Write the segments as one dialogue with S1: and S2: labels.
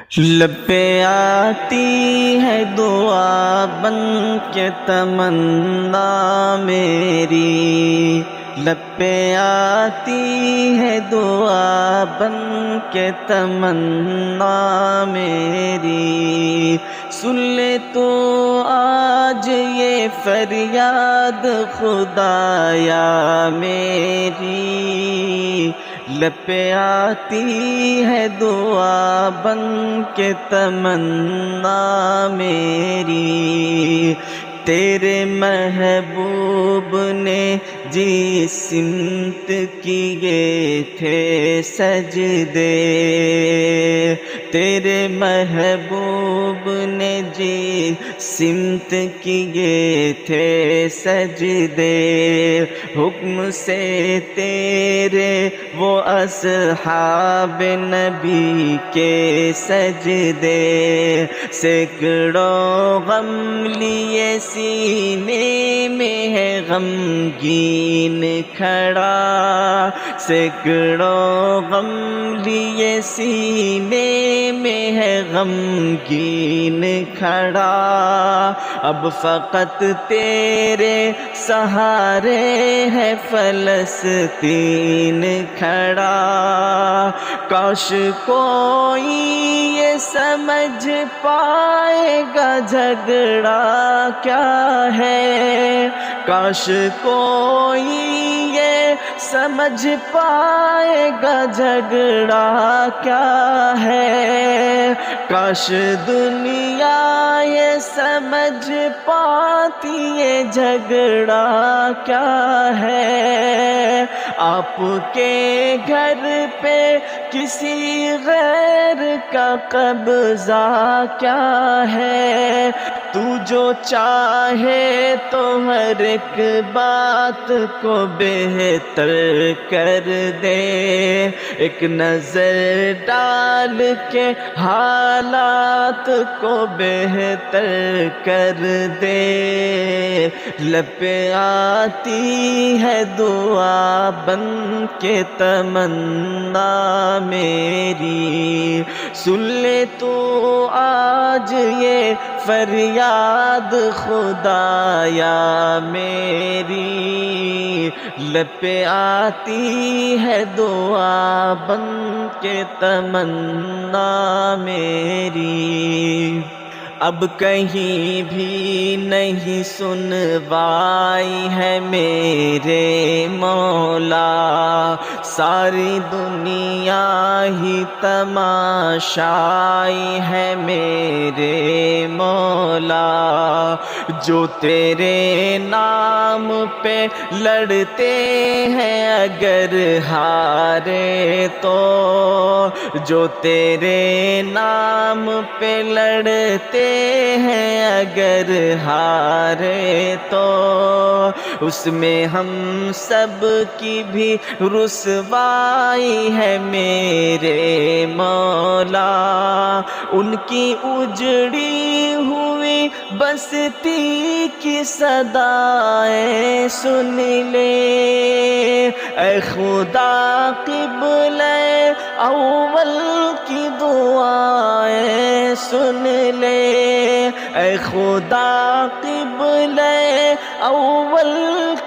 S1: لب پہ آتی ہے دعا بن کے تمنا میری، لب پہ آتی ہے دعا بن کے تمنا میری، سن لے تو آج یہ فریاد خدایا میری، لب پہ آتی ہے دعا بن کے تمنا میری، تیرے محبوب نے جس سمت کیے تھے سجدے، تیرے محبوب نے جس سمت کیے تھے سجدے، حکم سے تیرے وہ اصحاب نبی کے سجدے، سینکڑوں غم لیے سینے میں ہے غمگین کھڑا، سینکڑوں غم لیے سینے میں ہے غمگین کھڑا، اب فقط تیرے سہارے ہے فلسطین کھڑا، کاش کوئی یہ سمجھ پائے گا جھگڑا کیا ہے، کاش کوئی یہ سمجھ پائے گا جھگڑا کیا ہے، کاش دنیا یہ سمجھ پاتی یہ جھگڑا کیا ہے، آپ کے گھر پہ کسی غیر کا قبضہ کیا ہے، تو جو چاہے تو ہر ایک بات کو بہتر کر دے، ایک نظر ڈال کے حالات کو بہتر کر دے، لب پہ آتی ہے دعا بن کے تمنا میری، سن لے تو آج یہ فریاد خدایا میری، لب پہ آتی ہے دعا بن کے تمنا میری، اب کہیں بھی نہیں سنوائی ہے میرے مولا، ساری دنیا ہی تماشائی ہے میرے مولا، جو تیرے نام پہ لڑتے ہیں اگر ہارے تو، جو تیرے نام پہ لڑتے ہیں اگر ہارے تو، اس میں ہم سب کی بھی رسوائی ہے میرے مولا، ان کی اجڑی ہوئی بستی کی صدائیں سن لے، اے خدا قبلہ اول کی دعائیں سن لے، اے خدا قبلہ اول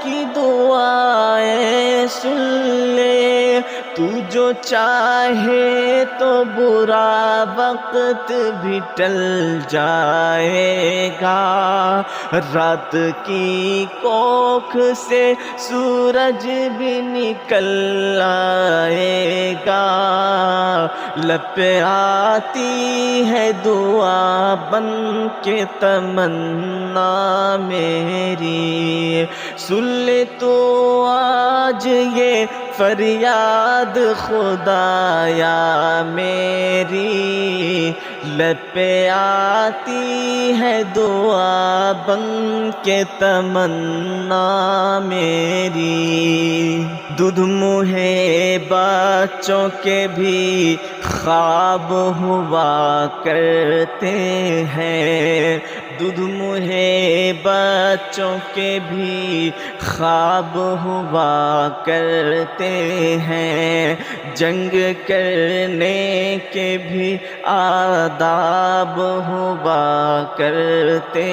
S1: کی دعائیں سن لے، تو جو چاہے تو برا وقت بھی ٹل جائے گا، رات کی کوکھ سے سورج بھی نکل آئے گا، لب پہ آتی ہے دعا بن کے تمنا میری، سن لے تو آج یہ فریاد خدایا میری، لب پہ آتی ہے دعا بن کے تمنا میری، دودھ منہ بچوں کے بھی خواب ہوا کرتے ہیں، دودھ مجھے بچوں کے بھی خواب ہوا کرتے ہیں، جنگ کرنے کے بھی آداب ہوا کرتے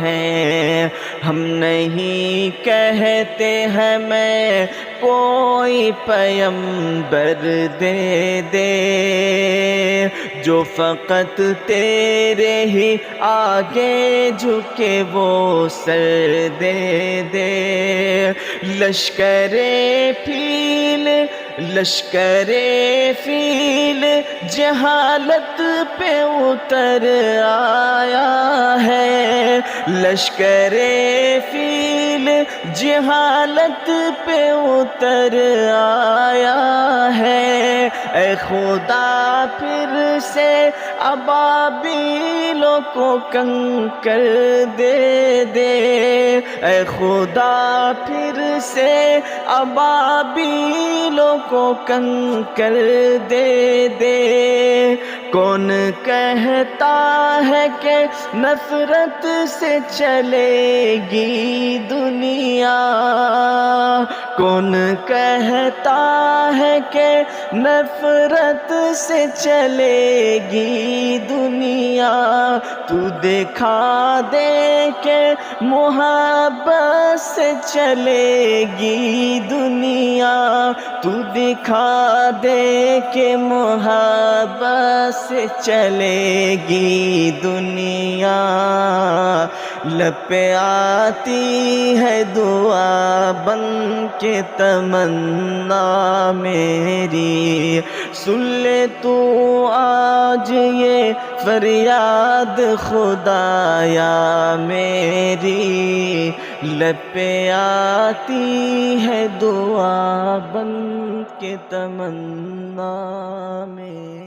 S1: ہیں۔ ہم نہیں کہتے ہیں میں کوئی پیمبر دے دے، جو فقط تیرے ہی آگے جھکے وہ سر دے دے۔ لشکر فیل جہالت پہ اتر آیا ہے، لشکر فیل جہالت پہ اتر آیا ہے۔ اے خدا پھر سے ابابیلوں کو کنکر دے دے، اے خدا پھر سے ابابیلوں کو کنکر دے دے۔ کون کہتا ہے کہ نفرت سے چلے گی دنیا، کون کہتا ہے کہ نفرت سے چلے گی دنیا، تو دکھا دے کہ محبت سے چلے گی دنیا، تو دکھا دے کہ محبت سے چلے گی دنیا۔ لب پہ آتی ہے دعا بن کے تمنا میری، سن لے تو آج یہ فریاد خدایا میری، لب پہ آتی ہے دعا بن کے تمنا میری۔